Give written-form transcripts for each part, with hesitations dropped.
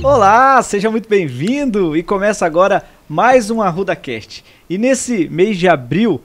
Olá, seja muito bem-vindo e começa agora mais um ArrudaCast. E nesse mês de abril,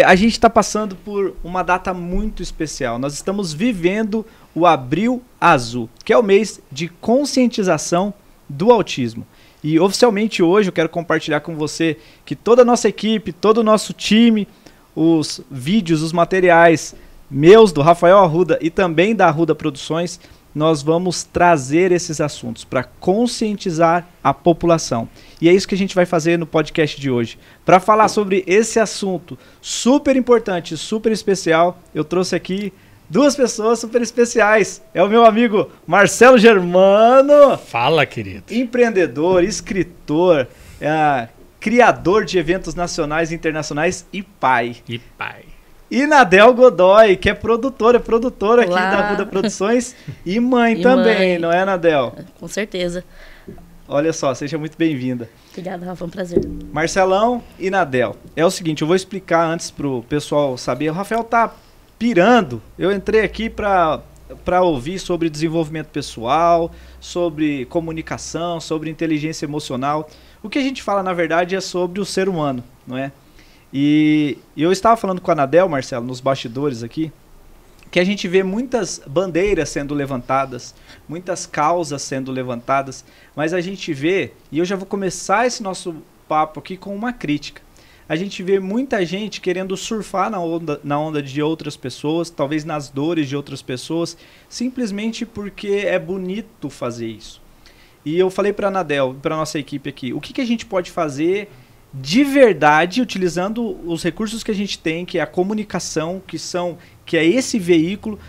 a gente está passando por uma data muito especial. Nós estamos vivendo o Abril Azul, que é o mês de conscientização do autismo. E oficialmente hoje eu quero compartilhar com você que toda a nossa equipe, todo o nosso time, os vídeos, os materiais meus, do Rafael Arruda e também da Arruda Produções, nós vamos trazer esses assuntos para conscientizar a população. E é isso que a gente vai fazer no podcast de hoje. Para falar sobre esse assunto super importante, super especial, eu trouxe aqui duas pessoas super especiais. É o meu amigo Marcelo Germano. Fala, querido. Empreendedor, escritor, criador de eventos nacionais e internacionais e pai. E Nadel Godoy, que é produtora aqui da Arruda Produções e mãe também, mãe. Não é, Nadel? Com certeza. Olha só, seja muito bem-vinda. Obrigada, Rafa, um prazer. Marcelão e Nadel, é o seguinte, eu vou explicar antes pro pessoal saber. O Rafael tá pirando. Eu entrei aqui para ouvir sobre desenvolvimento pessoal, sobre comunicação, sobre inteligência emocional. O que a gente fala, na verdade, é sobre o ser humano, não é? E eu estava falando com a Nadel, Marcelo, nos bastidores aqui, que a gente vê muitas bandeiras sendo levantadas, muitas causas sendo levantadas, mas a gente vê, e eu já vou começar esse nosso papo aqui com uma crítica, a gente vê muita gente querendo surfar na onda de outras pessoas, talvez nas dores de outras pessoas, simplesmente porque é bonito fazer isso. E eu falei para a Nadel, para a nossa equipe aqui, o que a gente pode fazer de verdade, utilizando os recursos que a gente tem, que é a comunicação, que é esse veículo,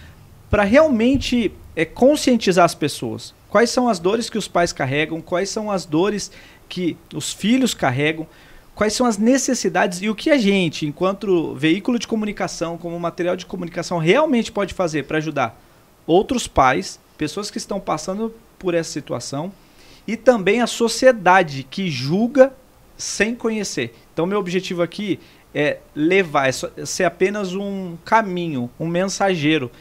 para realmente conscientizar as pessoas. Quais são as dores que os pais carregam, quais são as dores que os filhos carregam, quais são as necessidades e o que a gente, enquanto veículo de comunicação, como material de comunicação, realmente pode fazer para ajudar outros pais, pessoas que estão passando por essa situação, e também a sociedade que julga sem conhecer. Então, meu objetivo aqui é levar, ser apenas um caminho, um mensageiro.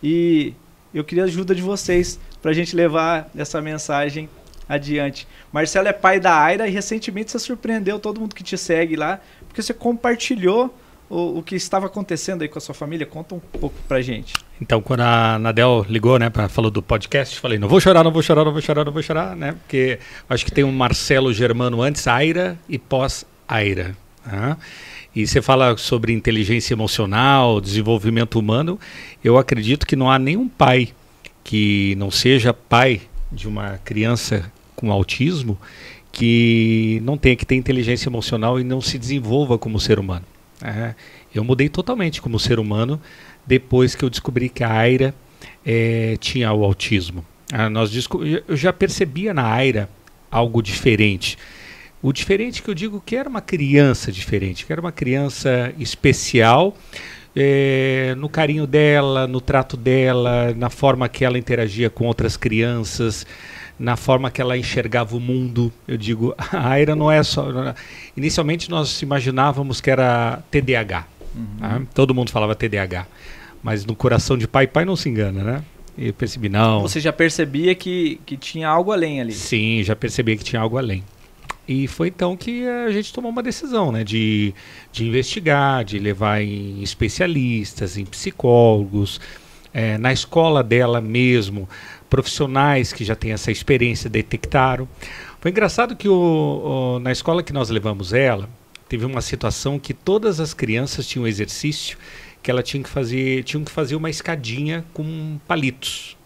E eu queria a ajuda de vocês para a gente levar essa mensagem adiante. Marcelo é pai da Aira e recentemente você surpreendeu todo mundo que te segue lá, porque você compartilhou o que estava acontecendo aí com a sua família. Conta um pouco pra gente. Então, quando a Nadel ligou, né, falou do podcast, falei, não vou chorar, né, porque acho que tem um Marcelo Germano antes Aira e pós-Aira. Né? E você fala sobre inteligência emocional, desenvolvimento humano, eu acredito que não há nenhum pai que não seja pai de uma criança com autismo que não tenha que ter inteligência emocional e não se desenvolva como ser humano. Eu mudei totalmente como ser humano depois que eu descobri que a Aira tinha o autismo. Eu já percebia na Aira algo diferente. O diferente que eu digo que era uma criança diferente, que era uma criança especial, no carinho dela, no trato dela, na forma que ela interagia com outras crianças, na forma que ela enxergava o mundo. Eu digo, a Aira não é só... Inicialmente nós imaginávamos que era TDAH. Tá? Todo mundo falava TDAH. Mas no coração de pai não se engana, né? E eu percebi, não... Você já percebia que tinha algo além ali? Sim, já percebia que tinha algo além. E foi então que a gente tomou uma decisão, né? De investigar, de levar em especialistas, em psicólogos, na escola dela mesmo, profissionais que já têm essa experiência detectaram. Foi engraçado que na escola que nós levamos ela, teve uma situação que todas as crianças tinham um exercício que ela tinham que fazer uma escadinha com palitos.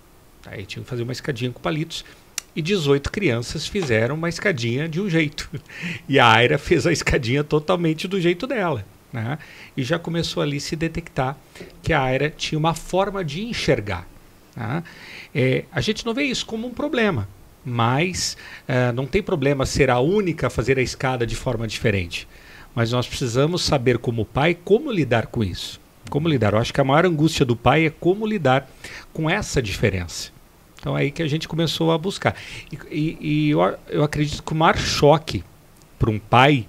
Aí tinham que fazer uma escadinha com palitos e 18 crianças fizeram uma escadinha de um jeito. E a Aira fez a escadinha totalmente do jeito dela. Né? E já começou ali a se detectar que a Aira tinha uma forma de enxergar. Tá? A gente não vê isso como um problema, mas não tem problema ser a única a fazer a escada de forma diferente. Mas nós precisamos saber como pai como lidar com isso. Como lidar? Eu acho que a maior angústia do pai é como lidar com essa diferença. Então é aí que a gente começou a buscar. E eu acredito que o maior choque para um pai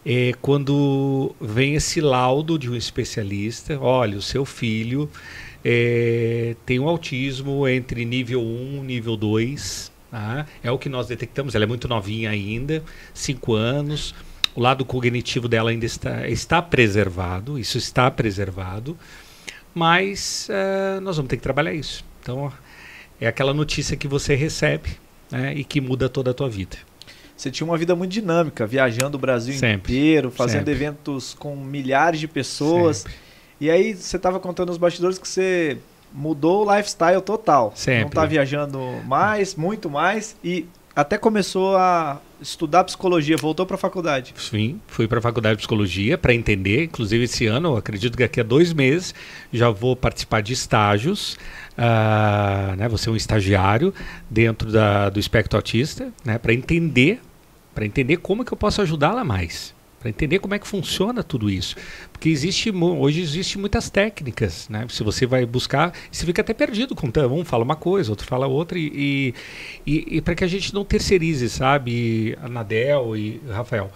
é quando vem esse laudo de um especialista, olha, o seu filho tem um autismo entre nível 1 e nível 2, Tá? É o que nós detectamos. Ela é muito novinha ainda, 5 anos. O lado cognitivo dela ainda está preservado, isso está preservado, mas nós vamos ter que trabalhar isso. Então, é aquela notícia que você recebe, né, e que muda toda a tua vida. Você tinha uma vida muito dinâmica, viajando o Brasil Sempre, inteiro, fazendo sempre. eventos com milhares de pessoas. Sempre. E aí você estava contando nos bastidores que você mudou o lifestyle total. Sempre. Não está viajando mais, muito mais, e até começou a estudar psicologia, voltou para a faculdade. Sim, fui para a faculdade de psicologia para entender. Inclusive esse ano, eu acredito que daqui a 2 meses já vou participar de estágios. Né, vou ser um estagiário dentro do espectro autista, né, para entender como é que eu posso ajudá-la mais. Para entender como é que funciona tudo isso. Porque hoje existem muitas técnicas, né? Se você vai buscar, você fica até perdido. Um fala uma coisa, outro fala outra. E para que a gente não terceirize, sabe, Anadel e Rafael,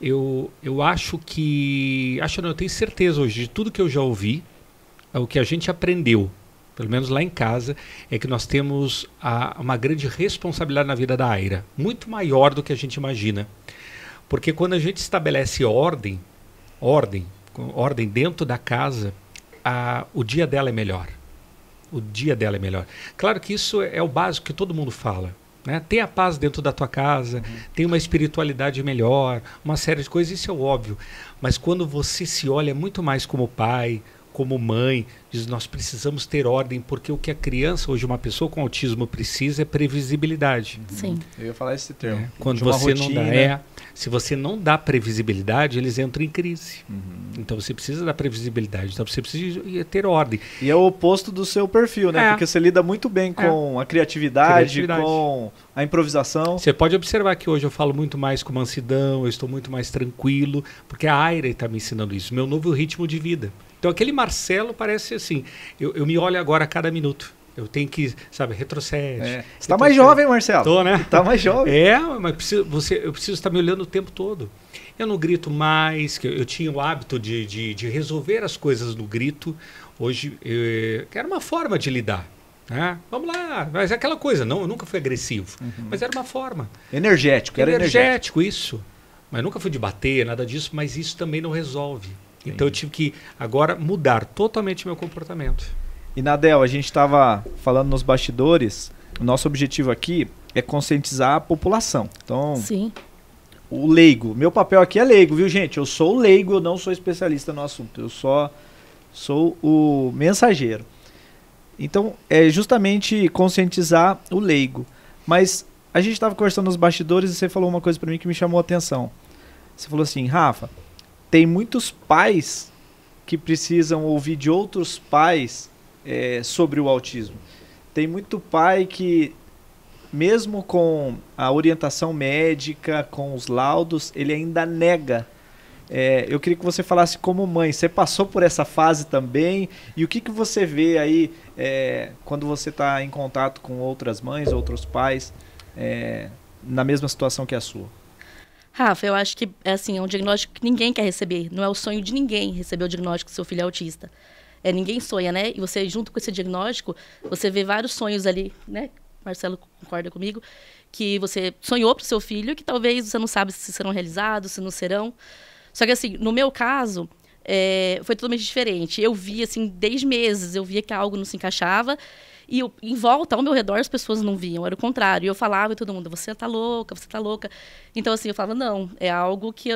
eu acho que... não, eu tenho certeza hoje de tudo que eu já ouvi, o que a gente aprendeu, pelo menos lá em casa, é que nós temos uma grande responsabilidade na vida da Aira. Muito maior do que a gente imagina. Porque quando a gente estabelece ordem dentro da casa, o dia dela é melhor. O dia dela é melhor. Claro que isso é o básico que todo mundo fala, né? Ter a paz dentro da tua casa, ter uma espiritualidade melhor, uma série de coisas, isso é óbvio. Mas quando você se olha muito mais como pai, como mãe, diz, nós precisamos ter ordem, porque o que a criança, hoje uma pessoa com autismo precisa é previsibilidade. Sim. Eu ia falar esse termo. Quando você não dá, se você não dá previsibilidade, eles entram em crise. Então você precisa dar previsibilidade, então você precisa ter ordem. E é o oposto do seu perfil, né? Porque você lida muito bem com a criatividade, com a improvisação. Você pode observar que hoje eu falo muito mais com mansidão, eu estou muito mais tranquilo, porque a Aira está me ensinando isso, meu novo ritmo de vida. Então aquele Marcelo parece assim, eu me olho agora a cada minuto. Eu tenho que, sabe, retrocede. Você está mais jovem, Marcelo. Tô, né? Está mais jovem. Mas eu preciso estar me olhando o tempo todo. Eu não grito mais, que eu tinha o hábito de resolver as coisas no grito. Hoje, era uma forma de lidar. Né? Vamos lá, mas é aquela coisa, eu nunca fui agressivo, mas era uma forma. Energético, era energético. Isso. Mas nunca fui de bater, nada disso, mas isso também não resolve. Então eu tive que agora mudar totalmente meu comportamento. E Nadel, a gente estava falando nos bastidores, o nosso objetivo aqui é conscientizar a população. Então, sim, o leigo, meu papel aqui é leigo, viu gente? Eu sou leigo, eu não sou especialista no assunto, eu só sou o mensageiro. Então, é justamente conscientizar o leigo. Mas a gente estava conversando nos bastidores e você falou uma coisa para mim que me chamou a atenção. Você falou assim, Rafa, tem muitos pais que precisam ouvir de outros pais sobre o autismo. Tem muito pai que, mesmo com a orientação médica, com os laudos, ele ainda nega. Eu queria que você falasse como mãe, você passou por essa fase também, e o que você vê aí quando você está em contato com outras mães, outros pais, na mesma situação que a sua? Rafa, eu acho que assim, é um diagnóstico que ninguém quer receber. Não é o sonho de ninguém receber o diagnóstico que seu filho é autista. Ninguém sonha, né? E você, junto com esse diagnóstico, você vê vários sonhos ali, né? Marcelo concorda comigo, que você sonhou para o seu filho, que talvez você não sabe se serão realizados, se não serão. Só que assim, no meu caso, foi totalmente diferente. Eu via, assim, desde meses, eu via que algo não se encaixava. E em volta, ao meu redor, as pessoas não viam, era o contrário. E eu falava e todo mundo, você tá louca, você tá louca. Então, assim, eu falava, não, é algo que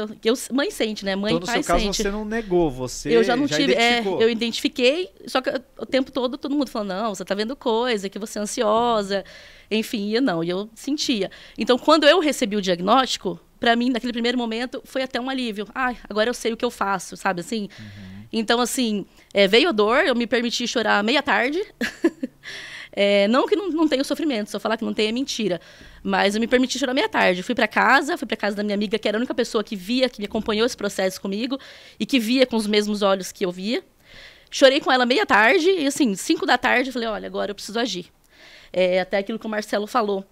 mãe sente, né? Mãe e pai sente. Então, no seu caso, você não negou, você eu já não tive, identificou. Eu identifiquei, só que o tempo todo todo mundo falando, não, você tá vendo coisa, que você é ansiosa. Enfim, e eu sentia. Então, quando eu recebi o diagnóstico, para mim, naquele primeiro momento, foi até um alívio. Agora eu sei o que eu faço, sabe assim? Então, assim, veio a dor, eu me permiti chorar meia tarde. Não que não tenha sofrimento, se eu falar que não tem é mentira. Mas eu me permiti chorar meia tarde. Fui para casa da minha amiga, que era a única pessoa que via, que me acompanhou esse processo comigo, e que via com os mesmos olhos que eu via. Chorei com ela meia tarde, e assim, 5 da tarde, eu falei, olha, agora eu preciso agir. Até aquilo que o Marcelo falou.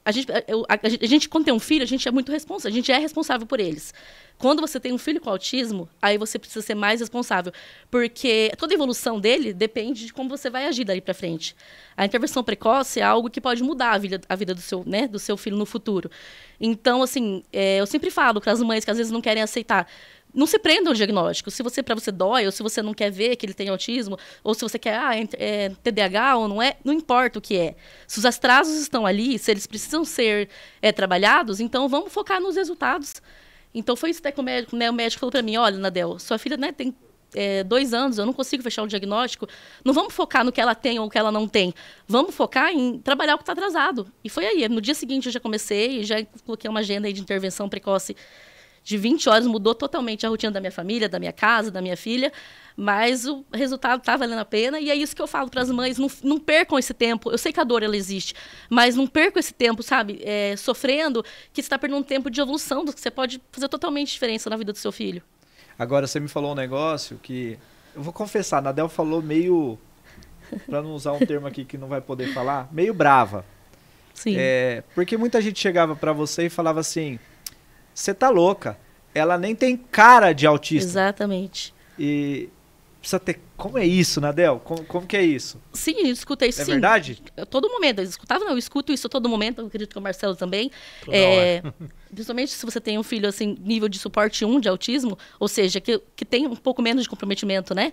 a gente, quando tem um filho, a gente é muito responsável, a gente é responsável por eles. Quando você tem um filho com autismo, aí você precisa ser mais responsável, porque toda a evolução dele depende de como você vai agir dali para frente. A intervenção precoce é algo que pode mudar a vida do seu, né, do seu filho no futuro. Então, assim, eu sempre falo para as mães que às vezes não querem aceitar, não se prenda ao diagnóstico. Se para você dói, ou se você não quer ver que ele tem autismo, ou se você quer, é TDAH ou não é, não importa o que é. Se os atrasos estão ali, se eles precisam ser trabalhados, então vamos focar nos resultados. Então foi isso até que o médico, né, o médico falou para mim, olha, Nadel, sua filha, né, tem 2 anos, eu não consigo fechar um diagnóstico, não vamos focar no que ela tem ou o que ela não tem, vamos focar em trabalhar o que está atrasado. E foi aí, no dia seguinte eu já comecei, já coloquei uma agenda aí de intervenção precoce de 20 horas, mudou totalmente a rotina da minha família, da minha casa, da minha filha, mas o resultado está valendo a pena, e é isso que eu falo para as mães, não percam esse tempo, eu sei que a dor ela existe, mas não percam esse tempo, sabe, sofrendo, que você está perdendo um tempo de evolução, do que você pode fazer totalmente diferença na vida do seu filho. Agora, você me falou um negócio que, eu vou confessar, a Nadel falou meio, para não usar um termo aqui que não vai poder falar, meio brava. Sim. Porque muita gente chegava para você e falava assim, você tá louca, ela nem tem cara de autista. Exatamente. E precisa ter... Como é isso, Nadel? Como que é isso? Sim, eu escutei isso, sim. É verdade? A todo momento. Eu escuto isso a todo momento, eu acredito que o Marcelo também. Principalmente se você tem um filho, assim, nível de suporte 1 de autismo, ou seja, que tem um pouco menos de comprometimento, né?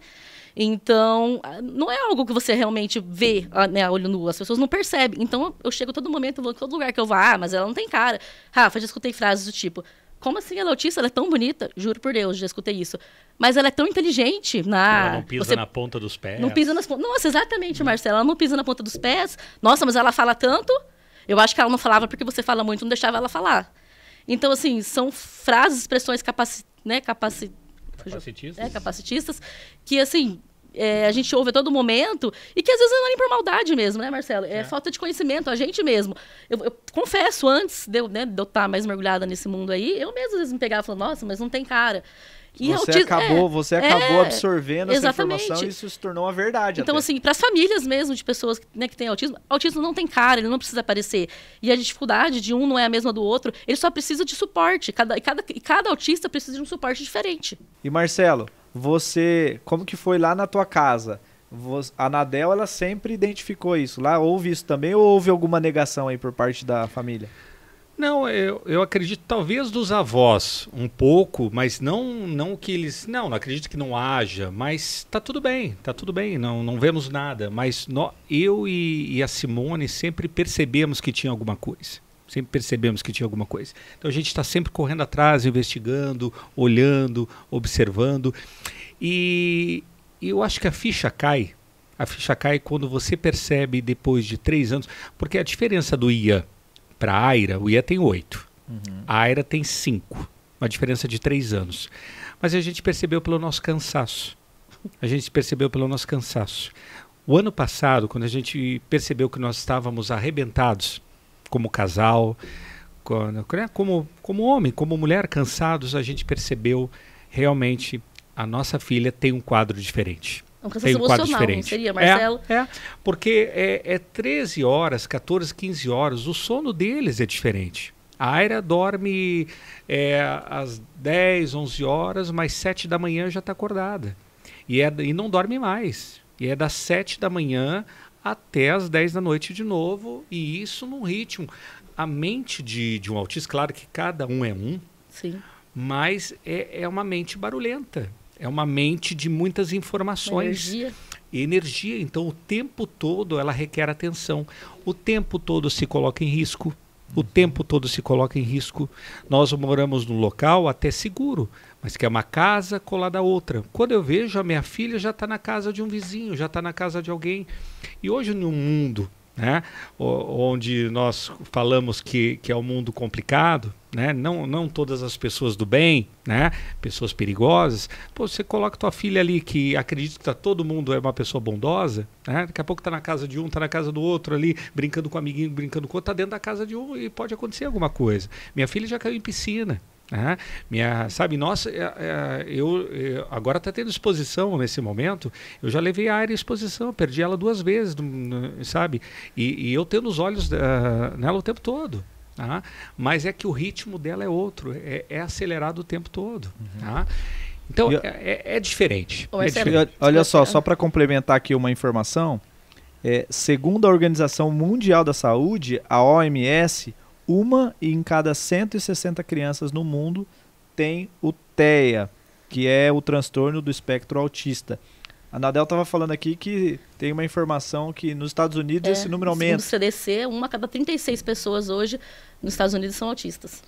Então, não é algo que você realmente vê, né, a olho nu. As pessoas não percebem. Então, eu chego a todo momento, eu vou em todo lugar que eu vá, mas ela não tem cara. Rafa, já escutei frases do tipo, como assim ela é autista? Ela é tão bonita. Juro por Deus, já escutei isso. Mas ela é tão inteligente. Ela não pisa na ponta dos pés. Não pisa nas pontas. Nossa, exatamente, Marcela. Ela não pisa na ponta dos pés. Nossa, mas ela fala tanto. Eu acho que ela não falava porque você fala muito, não deixava ela falar. Então, assim, são frases, expressões capacitistas, que, assim, a gente ouve a todo momento e que às vezes não é nem por maldade mesmo, né, Marcelo? É falta de conhecimento, a gente mesmo. Eu confesso, antes de eu estar mais mergulhada nesse mundo aí, eu mesmo às vezes me pegava e falava, nossa, mas não tem cara. E você acabou absorvendo essa informação e isso se tornou uma verdade. Então, assim, para as famílias mesmo de pessoas que têm autismo não tem cara, ele não precisa aparecer. E a dificuldade de um não é a mesma do outro, ele só precisa de suporte. Cada autista precisa de um suporte diferente. E Marcelo, como que foi lá na tua casa? A Nadel, ela sempre identificou isso. Lá houve isso também ou houve alguma negação aí por parte da família? Não, eu acredito talvez dos avós um pouco, mas não que eles... Não acredito que não haja, mas tá tudo bem, não vemos nada. Mas eu e a Simone sempre percebemos que tinha alguma coisa. Então a gente está sempre correndo atrás, investigando, olhando, observando. E eu acho que a ficha cai quando você percebe depois de 3 anos, porque a diferença do IA para a Aira, o IA tem 8, a Aira tem 5, uma diferença de 3 anos. Mas a gente percebeu pelo nosso cansaço. O ano passado, quando a gente percebeu que nós estávamos arrebentados como casal, como homem, como mulher, cansados, a gente percebeu realmente a nossa filha tem um quadro diferente. Um cansaço emocional, não seria, Marcelo? Porque é 13 horas, 14, 15 horas, o sono deles é diferente. A Aira dorme às 10, 11 horas, mas 7 da manhã já está acordada. E não dorme mais. E é das 7 da manhã até as 10 da noite de novo, e isso num ritmo. A mente de um autista, claro que cada um é um, sim, mas é uma mente barulhenta. É uma mente de muitas informações. Energia. Então, o tempo todo ela requer atenção. O tempo todo se coloca em risco. Nós moramos num local até seguro, mas que é uma casa colada à outra. Quando eu vejo, a minha filha já está na casa de um vizinho, já está na casa de alguém. E hoje, num mundo, né, onde nós falamos que é um mundo complicado, né, não todas as pessoas do bem, né, pessoas perigosas, você coloca tua filha ali que acredita que todo mundo é uma pessoa bondosa, né, daqui a pouco está na casa de um, está na casa do outro ali, brincando com o amiguinho, brincando com o outro, está dentro da casa de um e pode acontecer alguma coisa. Minha filha já caiu em piscina. Sabe, nossa, eu agora está tendo exposição nesse momento, eu já levei a área em exposição, perdi ela 2 vezes, sabe? E eu tenho os olhos nela o tempo todo. Mas é que o ritmo dela é outro, é acelerado o tempo todo. Então, é diferente. Olha só para complementar aqui uma informação, segundo a Organização Mundial da Saúde, a OMS, 1 em cada 160 crianças no mundo tem o TEA, que é o transtorno do espectro autista. A Nadel estava falando aqui que tem uma informação que nos Estados Unidos esse número aumenta. Segundo o CDC, 1 a cada 36 pessoas hoje nos Estados Unidos são autistas.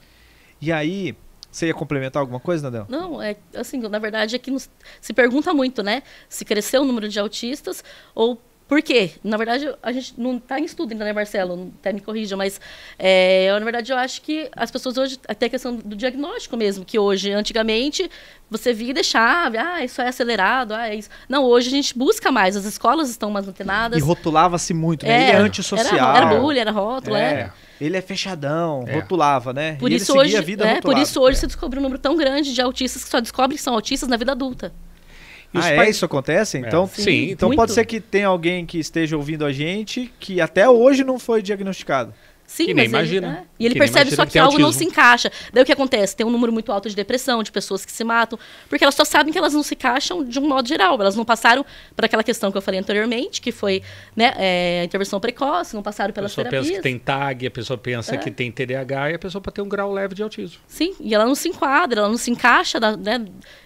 E aí, você ia complementar alguma coisa, Nadel? Não, assim, na verdade é que se pergunta muito, né? Se cresceu o número de autistas ou por quê? Na verdade, a gente não está em estudo ainda, né, Marcelo? Até me corrija, mas na verdade eu acho que as pessoas hoje, até a questão do diagnóstico mesmo, que hoje, antigamente, você via e deixava, isso é acelerado, é isso. Não, hoje a gente busca mais, as escolas estão mais antenadas. E rotulava-se muito, né? Ele é antissocial. Era bullying, era rótulo, Ele é fechadão, rotulava, né? Por isso hoje, por isso hoje você descobre um número tão grande de autistas que só descobrem que são autistas na vida adulta. Isso acontece? Então, sim, então pode ser que tenha alguém que esteja ouvindo a gente que até hoje não foi diagnosticado. Sim, mas imagina. E ele percebe só que algo não se encaixa. Daí o que acontece? Tem um número muito alto de depressão, de pessoas que se matam, porque elas só sabem que elas não se encaixam de um modo geral. Elas não passaram por aquela questão que eu falei anteriormente, que foi a intervenção precoce, não passaram pelas terapias. A pessoa pensa que tem TAG, a pessoa pensa que tem TDAH e a pessoa pode ter um grau leve de autismo. Sim, e ela não se enquadra, ela não se encaixa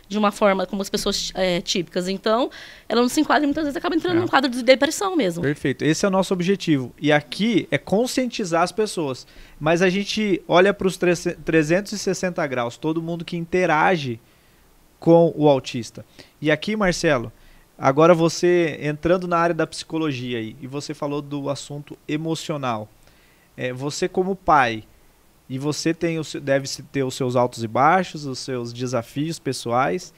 de uma forma como as pessoas típicas. Então, ela não se enquadra e muitas vezes acaba entrando num quadro de depressão mesmo. Perfeito. Esse é o nosso objetivo. E aqui é conscientizar as pessoas. Mas a gente olha para os 360 graus, todo mundo que interage com o autista. E aqui, Marcelo, agora você entrando na área da psicologia aí, e você falou do assunto emocional. Você como pai, e você deve ter os seus altos e baixos, os seus desafios pessoais.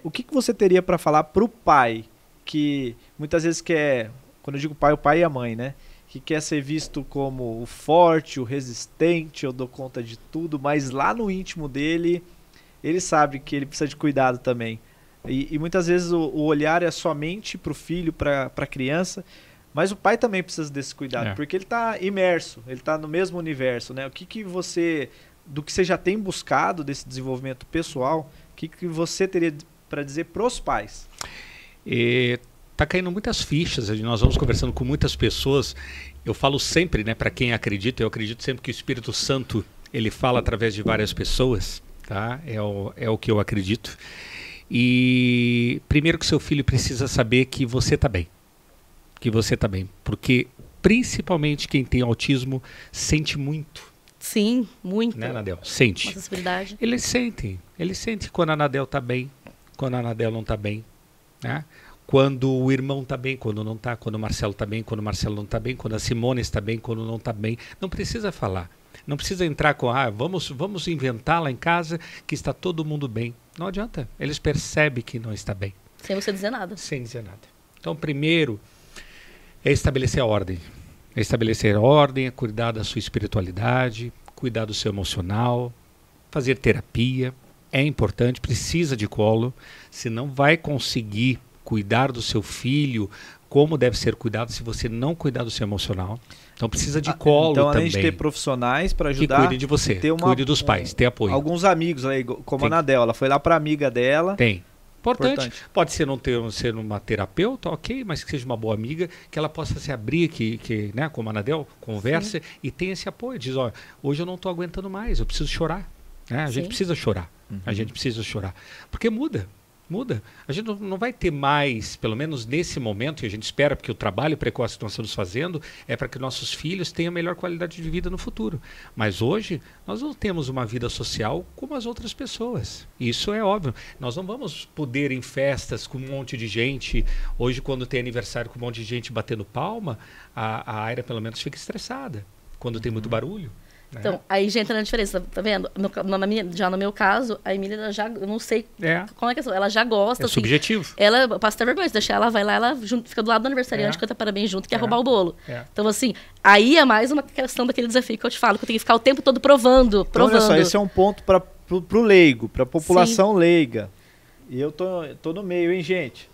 O que você teria para falar para o pai, que muitas vezes quer, quando eu digo pai, o pai e a mãe, né? Que quer ser visto como o forte, o resistente, eu dou conta de tudo, mas lá no íntimo dele, ele sabe que ele precisa de cuidado também. E muitas vezes o olhar é somente para o filho, para a criança, mas o pai também precisa desse cuidado, porque ele está imerso, ele está no mesmo universo, né? Do que você já tem buscado desse desenvolvimento pessoal, o que você teria para dizer para os pais? Tá caindo muitas fichas, nós vamos conversando com muitas pessoas. Eu falo sempre, né, para quem acredita, eu acredito sempre que o Espírito Santo, ele fala através de várias pessoas, tá? É o que eu acredito. E primeiro que seu filho precisa saber que você está bem. Que você está bem, porque principalmente quem tem autismo sente muito. Sim, muito. Né, Nadel? Sente. Uma sensibilidade. Ele sente quando a Nadel está bem, quando a Nadel não está bem, né? Quando o irmão está bem, quando não está, quando o Marcelo está bem, quando o Marcelo não está bem, quando a Simone está bem, quando não está bem. Não precisa falar, não precisa entrar com, vamos inventar lá em casa que está todo mundo bem. Não adianta, eles percebem que não está bem. Sem você dizer nada. Sem dizer nada. Então, primeiro, é estabelecer a ordem. É estabelecer a ordem, é cuidar da sua espiritualidade, cuidar do seu emocional, fazer terapia. É importante, precisa de colo, senão vai conseguir cuidar do seu filho como deve ser cuidado se você não cuidar do seu emocional. Então precisa de colo então, também. Então, além de ter profissionais para ajudar... Que cuidem de você, cuide dos pais, ter apoio. Alguns amigos, aí, como a Nadel, ela foi lá para amiga dela... Tem. Importante. Pode ser não ser uma terapeuta, ok, mas que seja uma boa amiga, que ela possa se abrir, né, como a Nadel, conversa e tenha esse apoio. Diz, hoje eu não estou aguentando mais, eu preciso chorar. Né? A gente precisa chorar. A gente precisa chorar. Porque muda. A gente não vai ter mais, pelo menos nesse momento, e a gente espera, porque o trabalho precoce que nós estamos fazendo é para que nossos filhos tenham melhor qualidade de vida no futuro. Mas hoje, nós não temos uma vida social como as outras pessoas. Isso é óbvio. Nós não vamos poder ir em festas com um monte de gente. Hoje, quando tem aniversário com um monte de gente batendo palma, a Aira, pelo menos, fica estressada. Quando tem muito barulho. Então, aí já entra na diferença, tá vendo? Já no meu caso, a Emília, eu não sei como é que é, ela já gosta. É assim, subjetivo. Ela passa até vergonha, se deixar ela, vai lá, ela fica do lado do aniversariante, canta parabéns junto, quer roubar o bolo. Então, assim, aí é mais uma questão daquele desafio que eu te falo, que eu tenho que ficar o tempo todo provando. Então, olha só, esse é um ponto para pro leigo, pra população leiga. E eu tô no meio, hein, gente?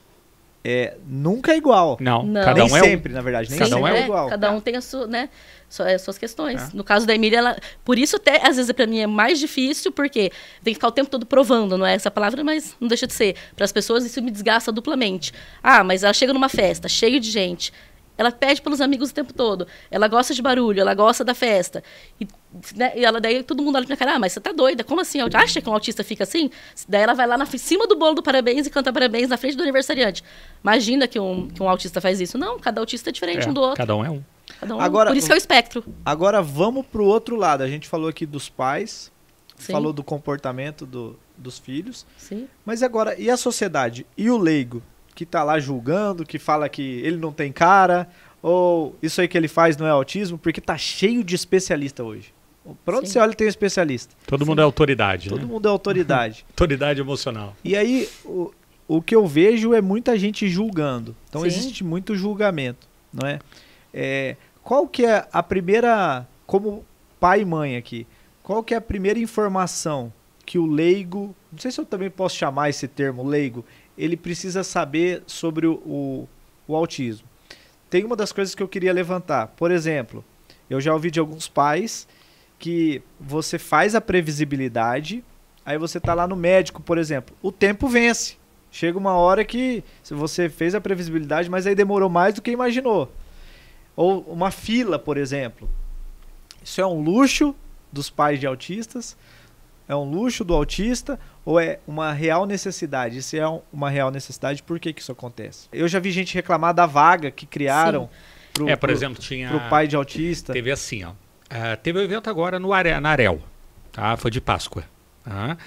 Nunca é igual. Não, Não. cada Nem um é sempre, na verdade. Nem Cada um sempre é é igual. Cada um tem a sua, né, suas questões. No caso da Emília, por isso até, às vezes, pra mim é mais difícil, porque tem que ficar o tempo todo provando, não é essa palavra, mas não deixa de ser. Para as pessoas, isso me desgasta duplamente. Ah, mas ela chega numa festa, cheio de gente. Ela pede pelos amigos o tempo todo. Ela gosta de barulho, ela gosta da festa. E, né, e ela, daí todo mundo olha pra minha cara, mas você tá doida? Como assim? Acha que um autista fica assim? Daí ela vai lá em cima do bolo do parabéns e canta parabéns na frente do aniversariante. Imagina que um autista faz isso. Não, cada autista é diferente um do outro. Cada um é um. Cada um, Agora, por isso que é o espectro. Agora vamos pro outro lado. A gente falou aqui dos pais, Sim. falou do comportamento dos filhos. Sim. Mas agora, e a sociedade? E o leigo? Que tá lá julgando, que fala que ele não tem cara, ou isso aí que ele faz não é autismo, porque tá cheio de especialista hoje. Pra onde Sim. você olha tem um especialista. Todo mundo é autoridade, Todo né? mundo é autoridade. Autoridade emocional. E aí, o que eu vejo é muita gente julgando. Então Sim. existe muito julgamento, não é? Qual que é a primeira, como pai e mãe aqui, qual que é a primeira informação que o leigo, não sei se eu também posso chamar esse termo leigo, ele precisa saber sobre o autismo? Tem uma das coisas que eu queria levantar. Por exemplo, eu já ouvi de alguns pais que você faz a previsibilidade, aí você tá lá no médico, por exemplo, o tempo vence. Chega uma hora que você fez a previsibilidade, mas aí demorou mais do que imaginou. Ou uma fila, por exemplo. Isso é um luxo dos pais de autistas? É um luxo do autista? Ou é uma real necessidade? Se é uma real necessidade, por que isso acontece? Eu já vi gente reclamar da vaga que criaram Por exemplo, tinha... pro pai de autista. Teve assim, ó. Teve um evento agora na Arel, tá? Foi de Páscoa. Tá?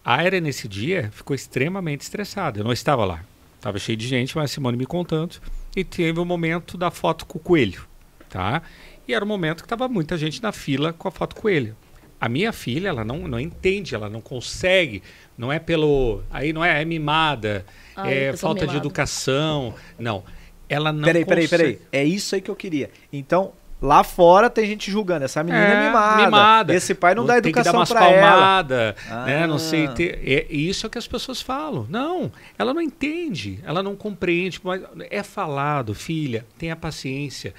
A Aérea, nesse dia, ficou extremamente estressada. Eu não estava lá. Estava cheio de gente, mas a Simone me contando. E teve o momento da foto com o coelho. Tá? E era o momento que estava muita gente na fila com a foto com o coelho. A minha filha, ela não entende, ela não consegue. Não é pelo... Aí não é mimada, é falta de educação. Não. Ela não consegue. Peraí. É isso aí que eu queria. Então... Lá fora tem gente julgando. Essa menina é mimada. Esse pai não dá educação para ela. Tem que dar umas palmadas, né? Não sei. Isso é o que as pessoas falam. Não, ela não entende, ela não compreende. Mas é falado, filha, tenha paciência.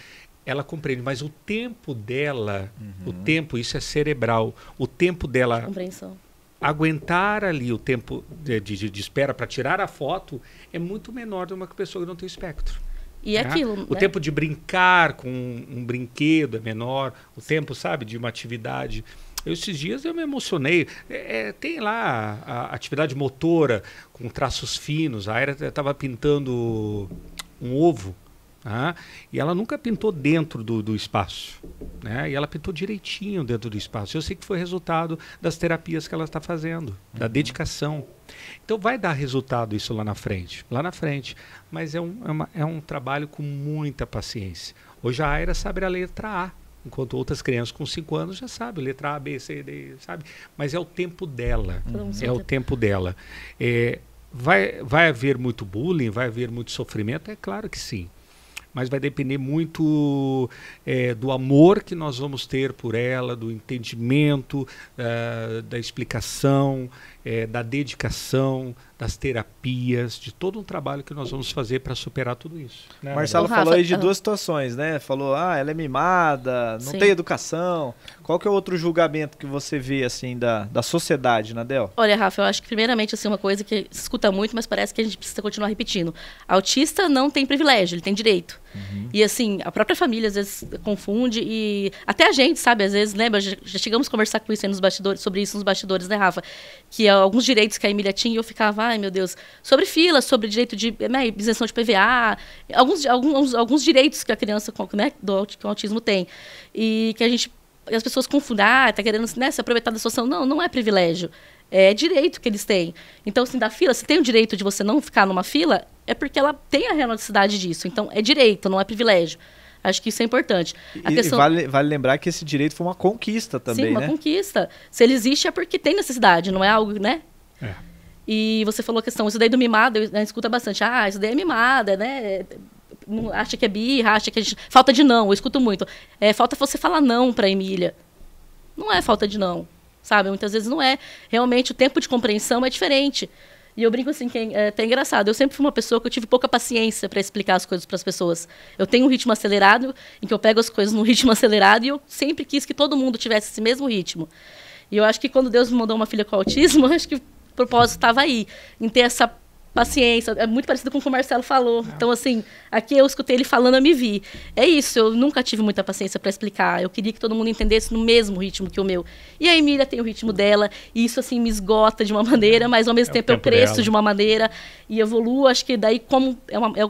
Ela compreende, mas o tempo dela, o tempo, isso é cerebral. O tempo dela Compreensão. Aguentar ali o tempo de espera para tirar a foto é muito menor do que uma pessoa que não tem espectro. E aquilo, o né? tempo de brincar com um brinquedo é menor, o tempo, sabe, de uma atividade. Esses dias eu me emocionei. Tem lá a atividade motora com traços finos. A Aérea estava pintando um ovo, e ela nunca pintou dentro do espaço, né? E ela pintou direitinho dentro do espaço. Eu sei que foi resultado das terapias que ela está fazendo, da dedicação. Então vai dar resultado isso lá na frente, mas é um trabalho com muita paciência. Hoje a Aérea sabe a letra A, enquanto outras crianças com 5 anos já sabem letra A, B, C, D, sabe? Mas é o tempo dela, é o tempo dela. Vai haver muito bullying, vai haver muito sofrimento? É claro que sim. Mas vai depender muito do amor que nós vamos ter por ela, do entendimento, da explicação, da dedicação, das terapias, de todo um trabalho que nós vamos fazer para superar tudo isso. Né, Marcelo falou aí de duas situações, né? Falou, ela é mimada, não tem educação. Qual que é o outro julgamento que você vê, assim, da sociedade, Nadel? Olha, Rafa, eu acho que primeiramente, assim, uma coisa que se escuta muito, mas parece que a gente precisa continuar repetindo. Autista não tem privilégio, ele tem direito. E, assim, a própria família, às vezes, confunde e até a gente, sabe, às vezes, lembra, já chegamos a conversar com isso aí nos bastidores, sobre isso nos bastidores, né, Rafa? Que alguns direitos que a Emília tinha, eu ficava, ai, meu Deus, sobre fila, sobre direito de isenção de PVA, alguns direitos que a criança, né, que o autismo tem. E que as pessoas confundem, tá querendo, né, se aproveitar da situação. Não, não é privilégio. É direito que eles têm. Então, assim, da fila, se tem o direito de você não ficar numa fila, é porque ela tem a real necessidade disso. Então, é direito, não é privilégio. Acho que isso é importante. Vale lembrar que esse direito foi uma conquista também, né? Sim, uma conquista. Se ele existe é porque tem necessidade, não é algo, né? E você falou a questão, isso daí do mimado, a gente escuta bastante. Isso daí é mimada, né? Acha que é birra, acha que a gente... Falta de não, eu escuto muito. Falta você falar não pra Emília. Não é falta de não. sabe? Muitas vezes não é. Realmente, o tempo de compreensão é diferente. E eu brinco assim, que é até engraçado. Eu sempre fui uma pessoa que eu tive pouca paciência para explicar as coisas para as pessoas. Eu tenho um ritmo acelerado, em que eu pego as coisas num ritmo acelerado, e eu sempre quis que todo mundo tivesse esse mesmo ritmo. E eu acho que quando Deus me mandou uma filha com autismo, acho que o propósito estava aí, em ter essa paciência. É muito parecido com o que o Marcelo falou. Então, assim, aqui eu escutei ele falando, eu me vi. É isso, eu nunca tive muita paciência para explicar. Eu queria que todo mundo entendesse no mesmo ritmo que o meu. E a Emília tem o ritmo dela, e isso, assim, me esgota de uma maneira, mas ao mesmo tempo eu cresço dela de uma maneira e evoluo. Acho que daí, como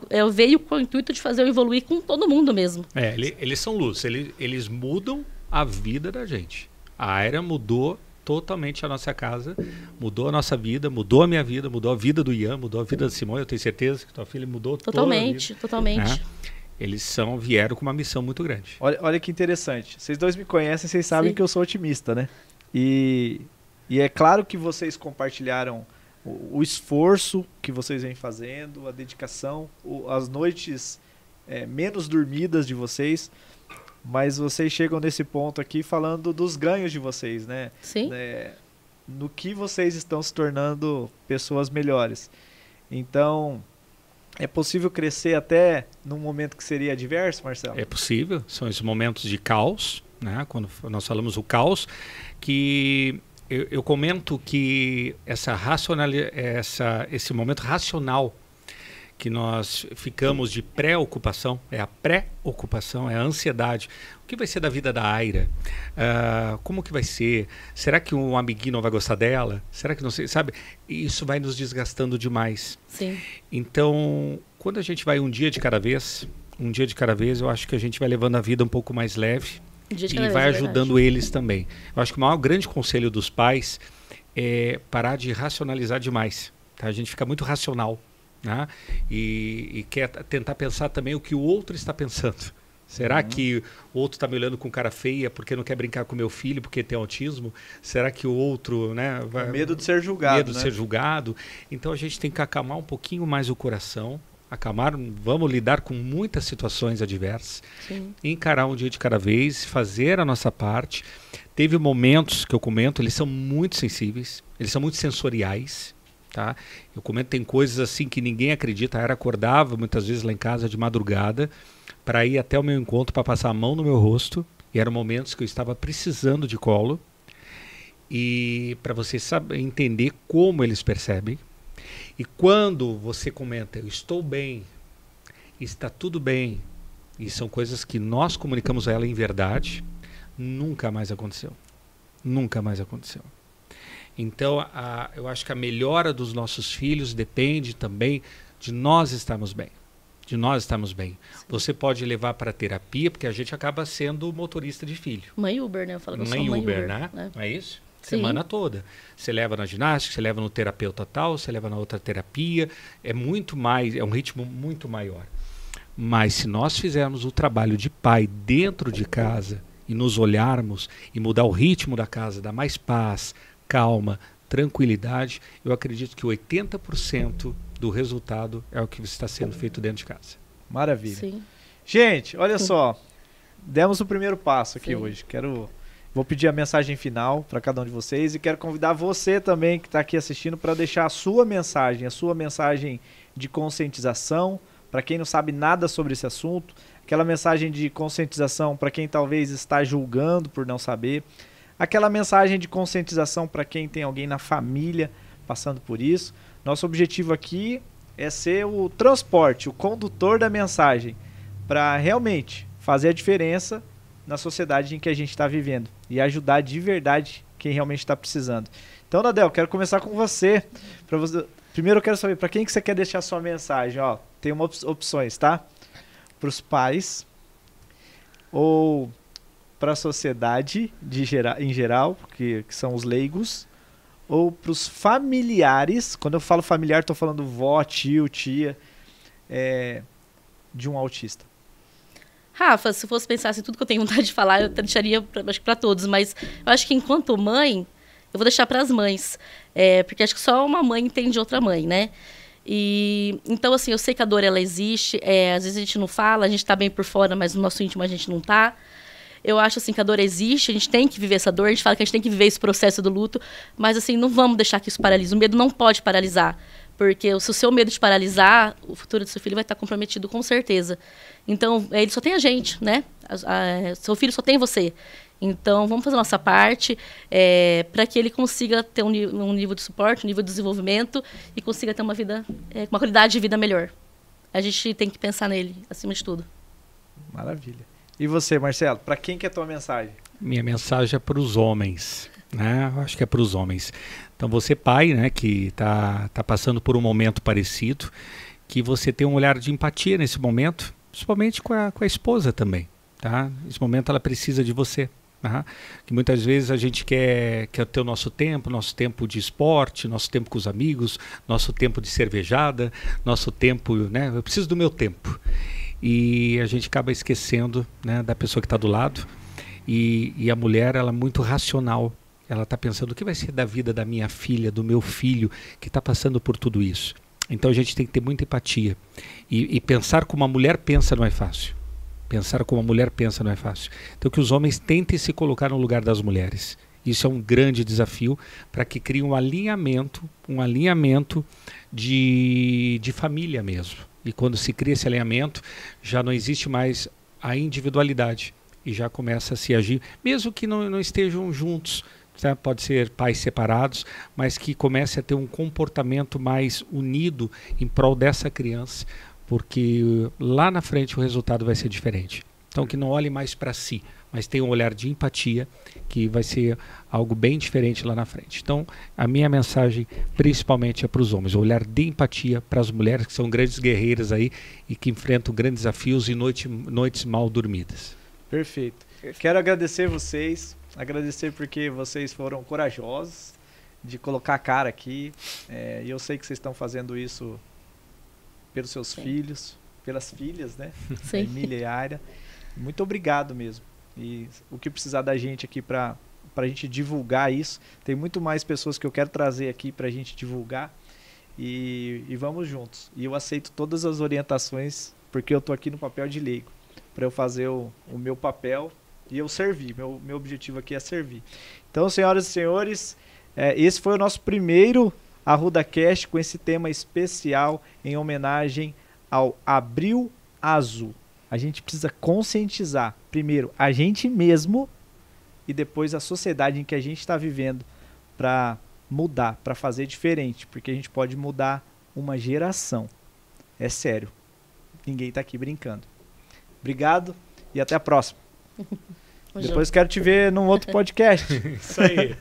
eu veio com o intuito de fazer eu evoluir com todo mundo mesmo. Eles são luz, eles mudam a vida da gente. A Aira mudou totalmente a nossa casa, mudou a nossa vida, mudou a minha vida, mudou a vida do Ian, mudou a vida da Simone. Eu tenho certeza que tua filha mudou totalmente, totalmente. Né? Eles vieram com uma missão muito grande. Olha que interessante. Vocês dois me conhecem, vocês sabem que eu sou otimista, né? E é claro que vocês compartilharam o esforço que vocês vêm fazendo, a dedicação, as noites menos dormidas de vocês. Mas vocês chegam nesse ponto aqui falando dos ganhos de vocês, né? Sim. No que vocês estão se tornando pessoas melhores. Então, é possível crescer até num momento que seria adverso, Marcelo? É possível. São esses momentos de caos, né? Quando nós falamos o caos, que eu comento que esse momento racional que nós ficamos de preocupação, é a pré-ocupação, é a ansiedade. O que vai ser da vida da Aira? Como que vai ser? Será que um amiguinho não vai gostar dela? Será que não sei? Sabe? Isso vai nos desgastando demais. Sim. Então, quando a gente vai um dia de cada vez, eu acho que a gente vai levando a vida um pouco mais leve e vai ajudando eles também. Eu acho que o maior grande conselho dos pais é parar de racionalizar demais. Tá? A gente fica muito racional. Né? E quer tentar pensar também o que o outro está pensando. Será que o outro está me olhando com cara feia porque não quer brincar com meu filho porque tem autismo? Será que o outro, né, medo de ser julgado, medo de ser julgado? Então a gente tem que acalmar um pouquinho mais o coração, vamos lidar com muitas situações adversas, encarar um dia de cada vez, fazer a nossa parte. Teve momentos que eu comento, eles são muito sensíveis, eles são muito sensoriais. Tá? Eu comento, tem coisas assim que ninguém acredita. A Aira acordava muitas vezes lá em casa de madrugada para ir até o meu encontro, para passar a mão no meu rosto, e eram momentos que eu estava precisando de colo. E para você entender como eles percebem. E quando você comenta, eu estou bem, está tudo bem, e são coisas que nós comunicamos a ela em verdade, nunca mais aconteceu. Nunca mais aconteceu. Então, eu acho que a melhora dos nossos filhos depende também de nós estarmos bem. De nós estarmos bem. Sim. Você pode levar para terapia, porque a gente acaba sendo motorista de filho. Mãe Uber, né? Eu falo que eu sou mãe Uber, né? Não é isso? Sim. Semana toda. Você leva na ginástica, você leva no terapeuta tal, você leva na outra terapia. É muito mais, é um ritmo muito maior. Mas se nós fizermos o trabalho de pai dentro de casa e nos olharmos e mudar o ritmo da casa, dar mais paz, calma, tranquilidade, eu acredito que 80% do resultado é o que está sendo feito dentro de casa. Maravilha. Sim. Gente, olha só, demos o primeiro passo aqui hoje. Vou pedir a mensagem final para cada um de vocês e quero convidar você também que está aqui assistindo para deixar a sua mensagem de conscientização para quem não sabe nada sobre esse assunto, aquela mensagem de conscientização para quem talvez está julgando por não saber, aquela mensagem de conscientização para quem tem alguém na família passando por isso. Nosso objetivo aqui é ser o transporte, o condutor da mensagem, para realmente fazer a diferença na sociedade em que a gente está vivendo e ajudar de verdade quem realmente está precisando. Então, Nadel, quero começar com você. Primeiro eu quero saber para quem que você quer deixar sua mensagem. Ó, tem opções, tá? Para os pais ou para a sociedade em geral, que são os leigos, ou para os familiares. Quando eu falo familiar, estou falando vó, tio, tia, de um autista. Rafa, se eu fosse pensar assim, tudo que eu tenho vontade de falar, eu deixaria para todos, mas eu acho que enquanto mãe, eu vou deixar para as mães, porque acho que só uma mãe entende outra mãe, né? Então, assim, eu sei que a dor, ela existe, às vezes a gente não fala, a gente está bem por fora, mas no nosso íntimo a gente não está. Eu acho assim que a dor existe, a gente tem que viver essa dor, a gente fala que a gente tem que viver esse processo do luto, mas assim, não vamos deixar que isso paralise. O medo não pode paralisar, porque se o seu medo te paralisar, o futuro do seu filho vai estar comprometido com certeza. Então, ele só tem a gente, né? Seu filho só tem você. Então, vamos fazer a nossa parte para que ele consiga ter um nível de suporte, um nível de desenvolvimento e consiga ter uma vida, uma qualidade de vida melhor. A gente tem que pensar nele, acima de tudo. Maravilha. E você, Marcelo, para quem que é a tua mensagem? Minha mensagem é para os homens, né? Eu acho que é para os homens. Então, você pai, né, que está passando por um momento parecido, que você tenha um olhar de empatia nesse momento, principalmente com a esposa também, tá? Nesse momento ela precisa de você. Que muitas vezes a gente quer ter o nosso tempo de esporte, nosso tempo com os amigos, nosso tempo de cervejada, nosso tempo, né? Eu preciso do meu tempo. E a gente acaba esquecendo, né, da pessoa que está do lado. E a mulher, ela é muito racional. Ela está pensando o que vai ser da vida da minha filha, do meu filho, que está passando por tudo isso. Então a gente tem que ter muita empatia. E pensar como a mulher pensa não é fácil. Pensar como a mulher pensa não é fácil. Então que os homens tentem se colocar no lugar das mulheres. Isso é um grande desafio para que crie um alinhamento de família mesmo. E quando se cria esse alinhamento, já não existe mais a individualidade. E já começa a se agir, mesmo que não estejam juntos. Tá? Pode ser pais separados, mas que comece a ter um comportamento mais unido em prol dessa criança. Porque lá na frente o resultado vai ser diferente. Então que não olhe mais para si, mas tenha um olhar de empatia, que vai ser algo bem diferente lá na frente. Então a minha mensagem principalmente é para os homens, o olhar de empatia para as mulheres que são grandes guerreiras aí e que enfrentam grandes desafios e noites mal dormidas. Perfeito. Quero agradecer vocês, agradecer porque vocês foram corajosos de colocar a cara aqui. E eu sei que vocês estão fazendo isso pelos seus filhos, pelas filhas, né? Sim. Emília e Aira. Muito obrigado mesmo. E o que precisar da gente aqui para a gente divulgar isso, tem muito mais pessoas que eu quero trazer aqui para a gente divulgar e vamos juntos. E eu aceito todas as orientações, porque eu estou aqui no papel de leigo, para eu fazer o meu papel e eu servir. Meu objetivo aqui é servir. Então, senhoras e senhores, esse foi o nosso primeiro ArrudaCast com esse tema especial em homenagem ao Abril Azul. A gente precisa conscientizar, primeiro, a gente mesmo e depois a sociedade em que a gente está vivendo para mudar, para fazer diferente, porque a gente pode mudar uma geração. É sério. Ninguém está aqui brincando. Obrigado e até a próxima. Depois quero te ver num outro podcast. Isso aí.